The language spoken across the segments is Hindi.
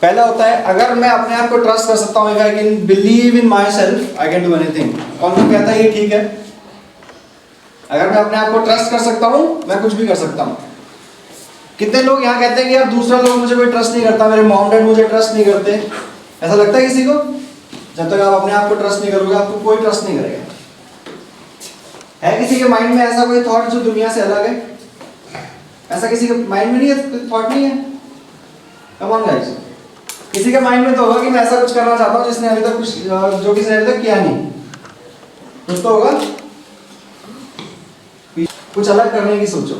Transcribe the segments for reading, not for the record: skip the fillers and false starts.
पहला होता है अगर मैं अपने आप को ट्रस्ट कर सकता हूँ, if I can believe in my self I can do anything. कौन कौन कहता है ये ठीक है? अगर मैं अपने आप को ट्रस्ट कर सकता हूँ मैं कुछ भी कर सकता हूँ। कितने लोग यहाँ कहते हैं कि यार दूसरा लोग मुझे कोई ट्रस्ट नहीं करता, मेरे मॉम डैड मुझे ट्रस्ट नहीं करते? ऐसा लगता है किसी को? जब तक आप अपने आप को ट्रस्ट नहीं करोगे आपको कोई ट्रस्ट नहीं करेगा। है किसी के माइंड में ऐसा कोई थॉट जो दुनिया से अलग है? ऐसा किसी के माइंड में नहीं है, थॉट नहीं है? कम ऑन गाइस, किसी के माइंड में तो होगा कि मैं ऐसा कुछ करना चाहता हूँ जिसने अभी तक कुछ जो किसी ने अभी तक किया नहीं। कुछ तो होगा, कुछ अलग करने की सोचो।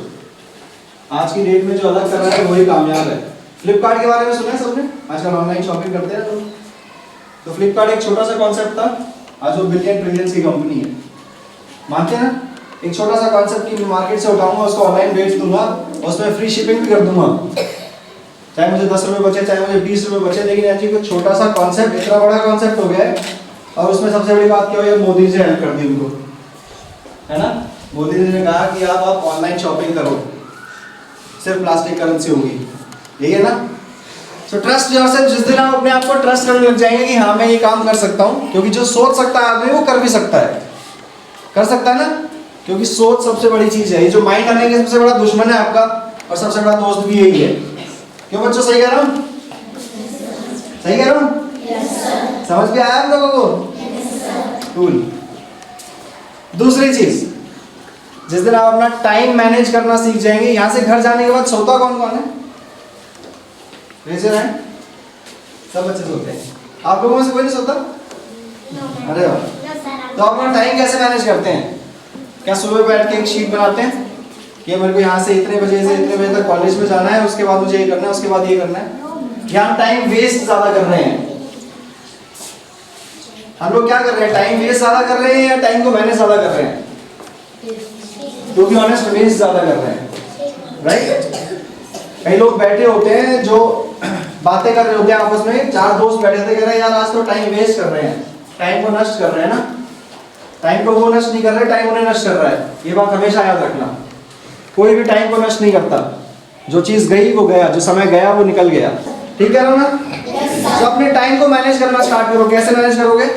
आज की डेट में जो अलग कर रहा है वही कामयाब है। फ्लिपकार्ट के बारे में सुना है सबने? आजकल ऑनलाइन शॉपिंग करते हैं लोग। तो फ्लिपकार्ट एक छोटा सा कॉन्सेप्ट था, आज वो बिलियन ट्रिलियंस की कंपनी है। मानते हैं ना? एक छोटा सा कॉन्सेप्ट की मार्केट से उठाऊंगा, उसको ऑनलाइन बेच दूंगा, उसमें फ्री शिपिंग भी कर दूंगा, चाहे मुझे 10 रुपए बचे चाहे मुझे 20 रुपए बचे। लेकिन ऐसी कोई छोटा सा कॉन्सेप्ट इतना बड़ा कॉन्सेप्ट हो गया है, और उसमें सबसे बड़ी बात क्या हुई है? मोदी जी हेल्प कर दी उनको, है ना? मोदी जी ने कहा कि आप ऑनलाइन शॉपिंग करो, सिर्फ प्लास्टिक करेंसी होगी, यही है ना? So trust yourself. जिस दिन आप अपने आप को ट्रस्ट करने लग जाएंगे कि हाँ मैं ये काम कर सकता हूँ, क्योंकि जो सोच सकता है आदमी वो कर भी सकता है, कर सकता है ना? क्योंकि सोच सबसे बड़ी चीज है। ये जो माइंड आने का सबसे बड़ा दुश्मन है आपका, और सबसे बड़ा दोस्त भी यही है। क्यों बच्चों, सही कह रहा हूँ? सही कह रहा हूँ? समझ में आया आप लोगों को? कूल। दूसरी चीज, जिस दिन आप अपना टाइम मैनेज करना सीख जाएंगे, यहाँ से घर जाने के बाद सोता कौन कौन है? रेज़र है? सब बच्चे सोते हैं। आप लोगों में से कोई नहीं सोता? अरे वाह। तो अपना टाइम कैसे मैनेज करते हैं? क्या सुबह बैठ के एक शीट बनाते हैं कि मेरे को यहाँ से इतने बजे से इतने बजे तक कॉलेज में जाना है, उसके बाद मुझे ये करना है, उसके बाद ये करना है? या हम टाइम वेस्ट ज्यादा कर रहे हैं? हम लोग क्या कर रहे हैं? टाइम वेस्ट ज्यादा कर रहे हैं या टाइम को मैनेज ज्यादा कर रहे हैं? टू बी ऑनेस्ट, वेस्ट ज्यादा कर रहे हैं, राइट? कई लोग बैठे होते हैं जो बातें कर रहे होते हैं आपस में, चार दोस्त बैठे थे, कह रहे हैं यार आज तो टाइम वेस्ट कर रहे हैं, टाइम को नष्ट कर रहे हैं ना। टाइम को वो नष्ट नहीं कर रहे, टाइम उन्हें नष्ट कर रहा है। ये बात हमेशा याद रखना। कोई भी टाइम को नष्ट नहीं करता। जो चीज गई वो गया, जो समय गया वो निकल गया। ठीक कह रहा हूं ना? तो अपने टाइम को मैनेज करना स्टार्ट करो। कैसे मैनेज करोगे?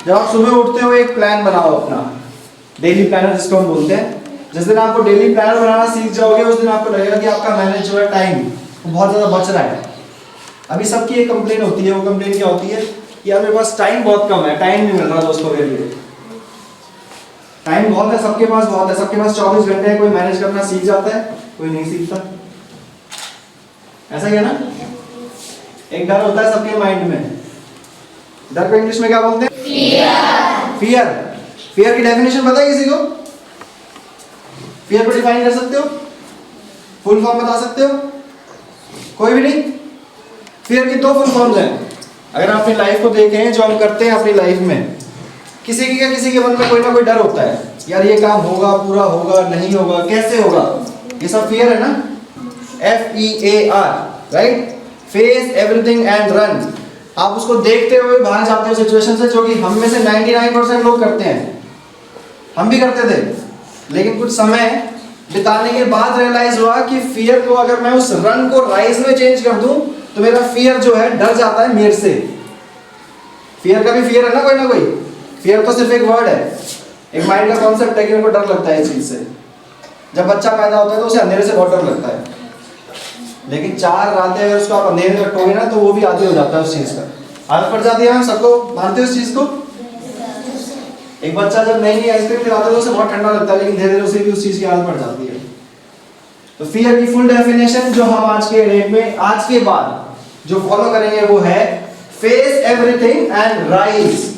जब आप सुबह उठते हो एक प्लान बनाओ अपना, डेली प्लानर जिसको हम बोलते हैं। जिस दिन आपको डेली प्लानर बनाना सीख जाओगे, उस दिन आपको लगेगा कि आपका मैनेज जो है टाइम बहुत ज्यादा बच रहा है। अभी सबकी एक कंप्लेन होती है, वो कंप्लेन क्या होती है? यार मेरे पास टाइम बहुत कम है, टाइम नहीं मिल रहा दोस्तों के लिए। टाइम बहुत है, सबके पास बहुत है, सबके पास 24 घंटे है। कोई मैनेज करना सीख जाता है, कोई नहीं सीखता। ऐसा ही है ना? एक डर होता है सबके माइंड में। डर को इंग्लिश में क्या बोलते हैं? फियर। फियर। फियर की डेफिनेशन पता है किसी को? फियर को डिफाइन कर सकते हो? फुल फॉर्म बता सकते हो? कोई भी नहीं? फियर की दो फुल फॉर्म्स हैं। अगर आप अपनी लाइफ को देखें, जो हम करते हैं अपनी लाइफ में, किसी के मन में कोई ना कोई डर होता है। यार ये काम होगा, पूरा होगा, नहीं होगा, कैसे होगा? ये सब फियर है ना? FEAR, right? Face everything and run. आप उसको देखते हुए बाहर जाते हो सिचुएशन से, जो कि हम में से 99% लोग करते हैं। हम भी करते थे, लेकिन कुछ समय बिताने के बाद रियलाइज हुआ कि फियर को अगर मैं उस रन को राइज में चेंज कर दूं, तो मेरा फियर जो है डर जाता है मेरे से। फियर का भी फियर है ना कोई ना कोई। फियर तो सिर्फ एक वर्ड है, एक माइंड का कॉन्सेप्ट है कि उनको डर लगता है इस चीज से। जब बच्चा पैदा होता है तो उसे अंधेरे से बहुत डर लगता है, लेकिन 4 रातें अगर उसको आप अंधेरे में रखोगे ना, तो वो भी आदी हो जाता है उस चीज का। आदत पड़ जाती है। हम सबको मानते हो इस चीज को? एक बच्चा जब नई नई आइसक्रीम खिलाता है तो उसे बहुत ठंडा लगता है, लेकिन धीरे धीरे उसे भी उस चीज की आदत पड़ जाती है। तो फियर की फुल डेफिनेशन जो हम आज के डेट में, आज के बाद जो फॉलो करेंगे वो है फेस एवरीथिंग एंड राइज।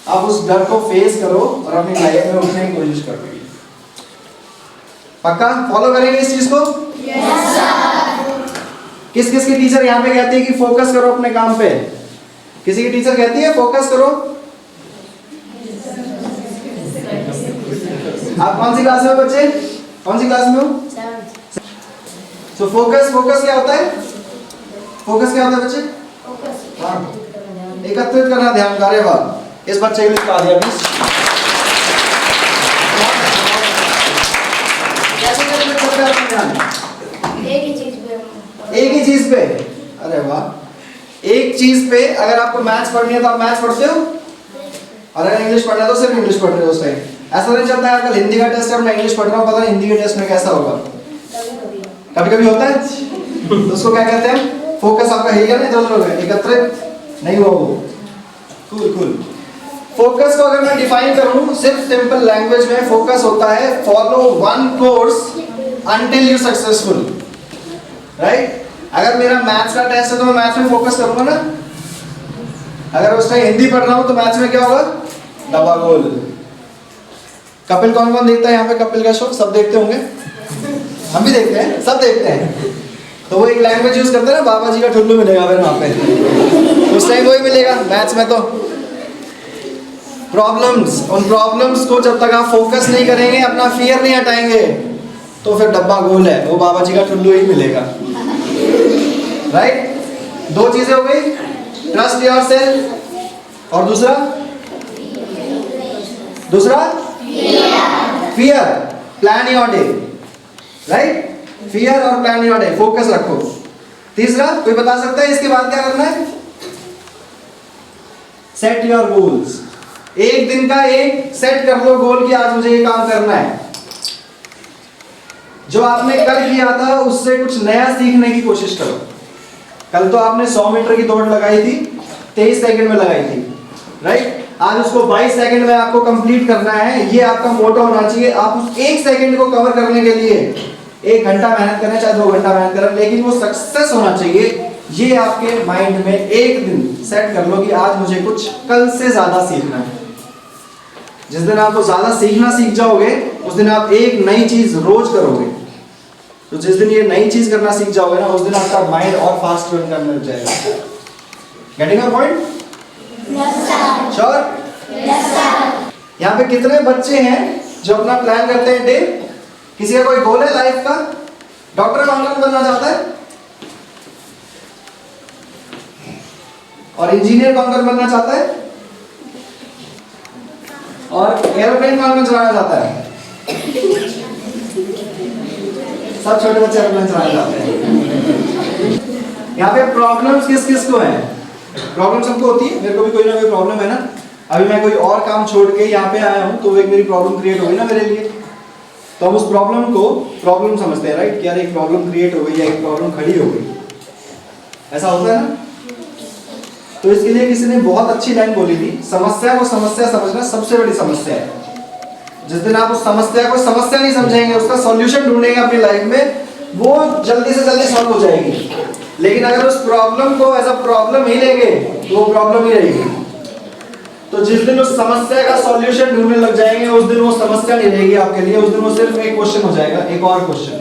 आप उस डर को फेस करो और अपनी लाइफ में उठने की कोशिश करो। पक्का फॉलो करेंगे इस चीज को? Yes sir. किस किस की टीचर यहाँ पे कहती है कि फोकस करो अपने काम पे? किसी की टीचर कहती है फोकस करो? आप कौन सी क्लास में हो बच्चे? कौन सी क्लास में हो? सो फोकस क्या होता है? फोकस क्या होता है बच्चे? एकत्रित करना ध्यान। कार्य वाह, इस बच्चे के लिए बता दिया मिस। कैसे ध्यान? एक ही चीज पे। अरे वाह, एक चीज पे अगर आपको मैथ्स पढ़नी है तो आप मैथ्स पढ़ते हो, और अगर इंग्लिश पढ़ना है तो सिर्फ इंग्लिश पढ़ रहे हो उस टाइम। ऐसा नहीं चलता है कल हिंदी का टेस्ट है मैं इंग्लिश पढ़ रहा हूँ, पता नहीं हिंदी के टेस्ट में कैसा होगा। कभी कभी होता है तो उसको क्या कहते हैं, फोकस आपका है या नहीं, इधर उधर एकत्रित नहीं हुआ वो। Cool cool. फोकस को अगर मैं डिफाइन करूं सिर्फ सिंपल लैंग्वेज में, फोकस होता है follow one course until you successful, right. अगर मेरा मैथ्स का टेस्ट है तो मैं मैथ्स में फोकस करूंगा ना, अगर उस टाइम हिंदी पढ़ रहा हूं तो मैथ्स में क्या होगा, डबा गोल। कपिल कौन कौन देखता है यहाँ पे, कपिल का शो सब देखते होंगे, हम भी देखते हैं, सब देखते हैं। तो वो एक लैंग्वेज यूज करते हैं ना, बाबा जी का ठुल्लू मिलेगा फिर वहाँ पे, उस टाइम वही मिलेगा मैथ्स में। तो प्रॉब्लम्स, उन प्रॉब्लम्स को जब तक आप फोकस नहीं करेंगे, अपना फियर नहीं हटाएंगे, तो फिर डब्बा गोल है, वो बाबा जी का ठुल्लू ही मिलेगा, राइट। दो चीजें हो गई, ट्रस्ट योरसेल्फ और दूसरा fear, plan your day, right. Fear और प्लान योर डे, फोकस रखो। तीसरा कोई बता सकता है इसके बाद क्या करना है, सेट योर गोल्स। एक दिन का एक सेट कर लो गोल कि आज मुझे ये काम करना है। जो आपने कल किया था उससे कुछ नया सीखने की कोशिश करो। कल तो आपने 100 मीटर की दौड़ लगाई थी, 23 सेकंड में लगाई थी, राइट। आज उसको 22 सेकंड में आपको कंप्लीट करना है, ये आपका मोटो होना चाहिए। आप उस 1 सेकंड को कवर करने के लिए 1 घंटा मेहनत करें, चाहे 2 घंटा मेहनत करें, लेकिन वो सक्सेस होना चाहिए। ये आपके माइंड में एक दिन सेट कर लो कि आज मुझे कुछ कल से ज्यादा सीखना है। जिस दिन आप वो ज्यादा सीखना सीख जाओगे, उस दिन आप एक नई चीज रोज करोगे। तो जिस दिन ये नई चीज करना सीख जाओगे ना, उस दिन आपका माइंड और फास्ट रन करने लग जाएगा। Getting a point? श्योर? यहाँ पे कितने बच्चे हैं जो अपना प्लान करते हैं डे? किसी का कोई गोल है लाइफ का? डॉक्टर कौन बनना चाहता है? और इंजीनियर कौन बनना चाहता है? और एयरप्लेन कौन चलाना चाहता है? सब छोटे बच्चे एयरप्लेन चलाना चाहते हैं। यहाँ पे प्रॉब्लम्स किस किस को है? प्रॉब्लम सबको होती है, मेरे को भी कोई ना कोई प्रॉब्लम है ना। अभी मैं कोई और काम छोड़ के यहाँ पे आया हूँ तो एक मेरी प्रॉब्लम क्रिएट हो गई ना मेरे लिए, तो हम उस प्रॉब्लम को प्रॉब्लम समझते हैं, राइट। क्या एक प्रॉब्लम क्रिएट हो गई या एक प्रॉब्लम खड़ी हो गई, ऐसा होता है ना। तो इसके लिए किसी ने बहुत अच्छी लाइन बोली थी, समस्या को समस्या समझना सबसे बड़ी समस्या है। जिस दिन आप उस समस्या को समस्या नहीं समझेंगे, उसका सॉल्यूशन ढूंढेंगे अपनी लाइफ में, वो जल्दी से जल्दी सॉल्व हो जाएगी। लेकिन अगर उस प्रॉब्लम को एज अ प्रॉब्लम ही लेंगे तो वो प्रॉब्लम ही रहेगी। तो जिस दिन उस समस्या का सॉल्यूशन ढूंढने लग जाएंगे, उस दिन वो समस्या नहीं रहेगी आपके लिए, उस दिन वो सिर्फ एक क्वेश्चन हो जाएगा, एक और क्वेश्चन।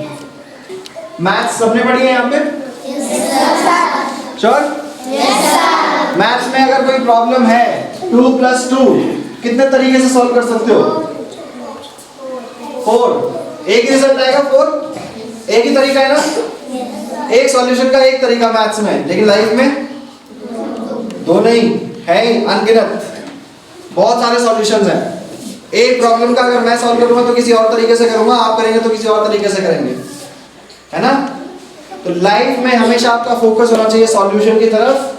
मैथ्स सबने पढ़ी है यहाँ पे? श्योर? मैथ्स में अगर कोई प्रॉब्लम है 2 + 2 कितने तरीके से सॉल्व कर सकते हो? 4। एक ही रिजल्ट आएगा, 4। एक ही तरीका है ना, एक सॉल्यूशन का एक तरीका मैथ्स में, लेकिन लाइफ में 2 नहीं है, अनगिनत बहुत सारे सॉल्यूशंस हैं। एक प्रॉब्लम का अगर मैं सॉल्व करूंगा तो किसी और तरीके से करूंगा, आप करेंगे तो किसी और तरीके से करेंगे, है ना। तो लाइफ में हमेशा आपका फोकस होना चाहिए सॉल्यूशन की तरफ।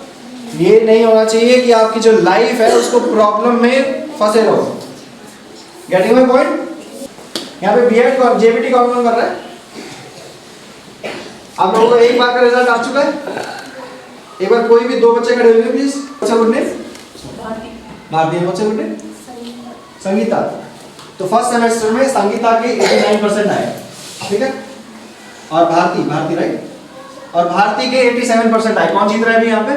ये नहीं होना चाहिए कि आपकी जो लाइफ है उसको प्रॉब्लम में फंसे रहो। Getting my point? यहाँ पे बीएड और जेबीटी कौन कर रहा है? आप लोगों को एक बार का रिजल्ट आ चुका है? एक बार कोई भी 2 बच्चे खड़े हुए प्लीज। अच्छा गुड नेम? भारतीय। बच्चे गुड नेम? संगीता। तो फर्स्ट सेमेस्टर में संगीता के 89% आए, ठीक है। और भारती राइट, और भारती के 87% आए। कौन जीत रहा है अभी यहाँ पे?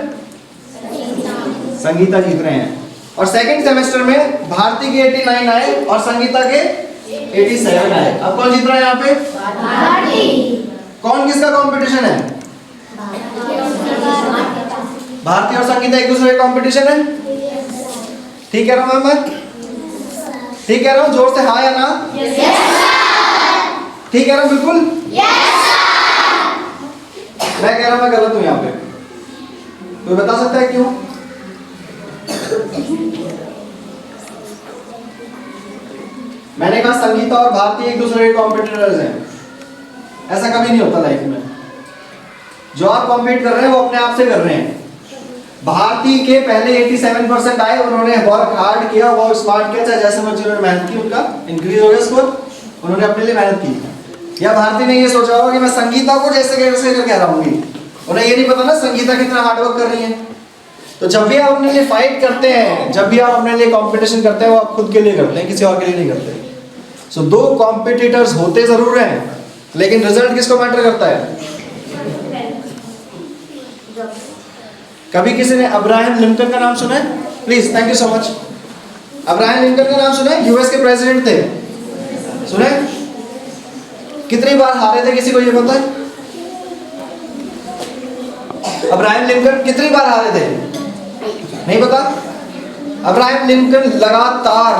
संगीता जीत रहे हैं। और सेकंड सेमेस्टर में भारती के 89 आए और संगीता के 87 आए। अब कौन जीत रहा है यहाँ पे? भारती। कौन किसका कंपटीशन है? भारती और संगीता एक दूसरे का कंपटीशन है। ठीक कह रहा हूँ मैं? ठीक कह रहा हूँ? जोर से हाँ या ना? ठीक कह रहा हूँ बिल्कुल? मैं कह रहा हूँ मैं गलत हूँ यहाँ पे? कोई बता सकता है क्यों? मैंने कहा संगीता और भारती एक दूसरे के कॉम्पिटिटर्स हैं। ऐसा कभी नहीं होता लाइफ में। जो आप कॉम्पीट कर रहे हैं वो अपने आप से कर रहे हैं। भारती के पहले 87% आए, उन्होंने वर्क हार्ड किया, वर्क स्मार्ट किया, चाहे जैसे मर्जी उन्होंने मेहनत की, उनका इंक्रीज हो गया स्कोर, उन्होंने अपने लिए मेहनत की। या भारती ने ये सोचा होगा कि मैं संगीता को जैसे कैसे करके हराऊंगी, उन्हें ये नहीं पता ना संगीता कितना हार्डवर्क कर रही है। तो जब भी आप अपने लिए फाइट करते हैं, जब भी आप अपने लिए कंपटीशन करते हैं, वो आप खुद के लिए करते हैं, किसी और के लिए नहीं करते। सो दो कॉम्पिटिटर्स होते जरूर हैं, लेकिन रिजल्ट किसको मैटर करता है? कभी किसी ने अब्राहम लिंकन का नाम सुना है? Please, thank you so much. Abraham Lincoln का नाम सुना है? यूएस के प्रेसिडेंट थे, सुने? कितनी बार हारे थे, किसी को ये पता है? अब्राहम लिंकन कितनी बार हारे थे? नहीं पता? अब्राहम लिंकन लगातार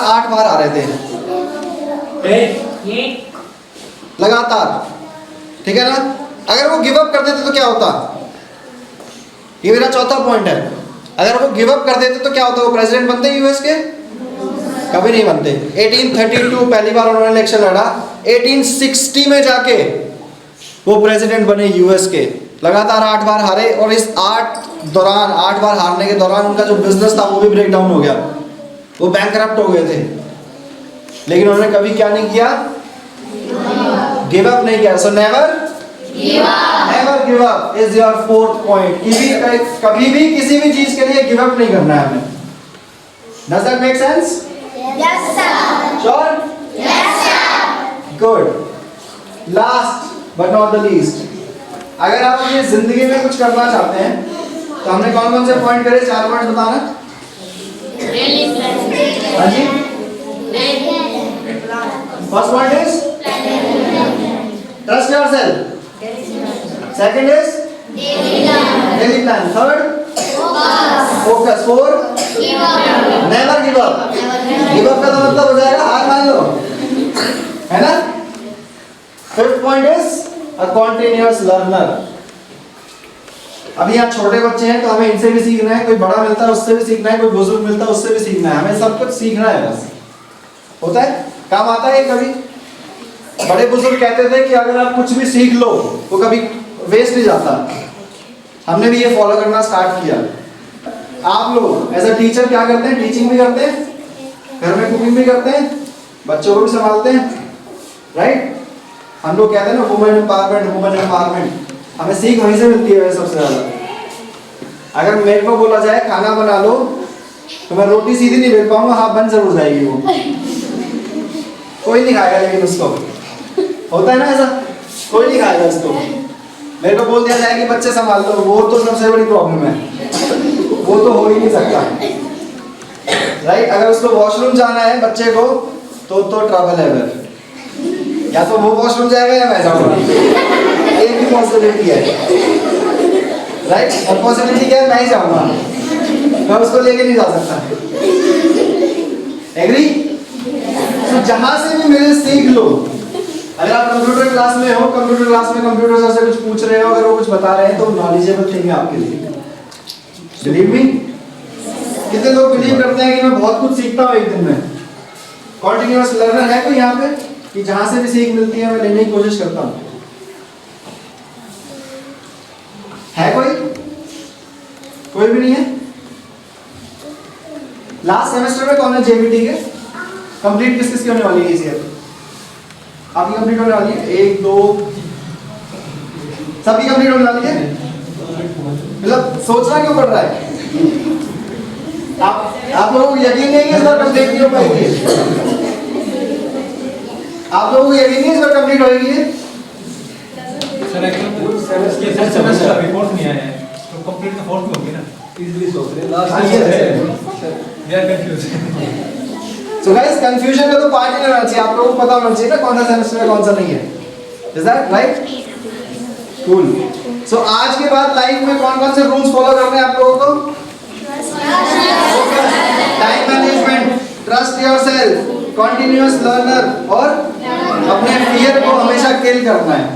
8 बार हारे थे, लगातार, ठीक है ना? अगर वो गिव अप कर देते तो क्या होता? ये मेरा चौथा पॉइंट है। अगर वो गिव अप कर देते तो क्या होता? वो प्रेसिडेंट बनते यूएस के? कभी नहीं बनते। 1832 पहली बार उन्होंने इलेक्शन लड़ा, 1860 में जाके वो प्रेसिडेंट बने यूएस के। लगातार 8 बार हारे, और इस 8 बार हारने के दौरान उनका जो बिजनेस था वो भी ब्रेक डाउन हो गया, वो बैंकरप्ट हो गए थे। लेकिन उन्होंने कभी क्या नहीं किया? गिव अप नहीं किया। So never give up is your 4th point. कभी भी किसी भी चीज के लिए गिव अप नहीं करना है हमें। Does that make sense? Yes, sir. Sure? Yes, sir. Good. Last but not the least, अगर आप अपनी जिंदगी में कुछ करना चाहते हैं तो हमने कौन कौन से पॉइंट करे? 4 पॉइंट बताना। हाँ जी। First point is trust yourself. Second is daily plan. Third focus. 4 never give up. Give up का तो मतलब हो जाएगा हार मान लो, है ना? 5th point is a continuous learner. अभी यहाँ छोटे बच्चे हैं तो हमें इनसे भी सीखना है, कोई बड़ा मिलता है उससे भी सीखना है, कोई बुजुर्ग मिलता है उससे भी सीखना है, हमें सब कुछ सीखना है। बस होता है, काम आता है। कभी बड़े बुजुर्ग कहते थे कि अगर आप कुछ भी सीख लो तो कभी वेस्ट नहीं जाता। हमने भी ये फॉलो करना स्टार्ट किया। आप लोग एज अ टीचर क्या करते हैं? टीचिंग भी करते हैं, घर में कुकिंग भी करते हैं, बच्चों को भी संभालते हैं, राइट? हम लोग कहते हैं ना वुमेन एम्पावरमेंट, हमें सीख वहीं से मिलती है सबसे ज्यादा। अगर मेरे को बोला जाए खाना बना लो तो मैं रोटी सीधी नहीं बेल पाऊंगा, हाँ बन जरूर जाएगी वो, कोई नहीं खाएगा। लेकिन उसको होता है ना ऐसा, कोई नहीं खाएगा इसको। मेरे को बोल दिया जाए कि बच्चे संभाल लो, वो तो सबसे बड़ी प्रॉब्लम है, वो तो हो ही नहीं सकता, राइट? अगर उसको वॉशरूम जाना है बच्चे को तो ट्रबल है फिर, या तो वो वॉशरूम जाएगा या मैं जाऊंगा, एक ही पॉसिबिलिटी है, राइट? और पॉसिबिलिटी क्या है? मैं ही जाऊंगा, मैं उसको लेके नहीं जा सकता। एग्री? तो जहां से भी मिले सीख लो। अगर आप कंप्यूटर क्लास में हो, कंप्यूटर क्लास में कंप्यूटर सर से कुछ पूछ रहे हो, अगर वो कुछ बता रहे हैं तो नॉलेजेबल थिंग है आपके लिए। बिलीव मी, कितने लोग बिलीव करते हैं कि मैं बहुत कुछ सीखता हूँ एक दिन में? कॉन्टिन्यूअस लर्नर है कोई यहाँ पे कि जहां से भी सीख मिलती है मैं लेने की कोशिश करता हूँ? है कोई भी नहीं है? लास्ट सेमेस्टर में कौन है जेबीटी के? कंप्लीट किस की होने वाली है इस ईयर? आपकी कंप्लीट होने वाली है? 1 2 सबकी कंप्लीट होने वाली है? मतलब सोचना क्यों पड़ रहा है? आप लोगों को यकीन नहीं है इस बार कंप्लीट नहीं हो पाएगी? आप लोगों को यकीन नहीं है इस बार कंप्लीट होएगी? सर एक्चुअली सेमेस्टर रिपोर्ट नहीं आया है, तो कंप्लीट तो 4th में होगी ना, इजीली सोच रहे last year we are confuse. So guys, confusion का तो पार्ट ही नहीं रहना चाहिए, आप लोगों को पता होना चाहिए ना कौन सा सेमेस्टर है कौन सा नहीं है। Is that right? Cool. So आज के बाद लाइफ में कौन कौन से रूल्स फॉलो करने हैं आप लोगों को? Time management, trust yourself, continuous learner, और अपने फियर को हमेशा किल करना है।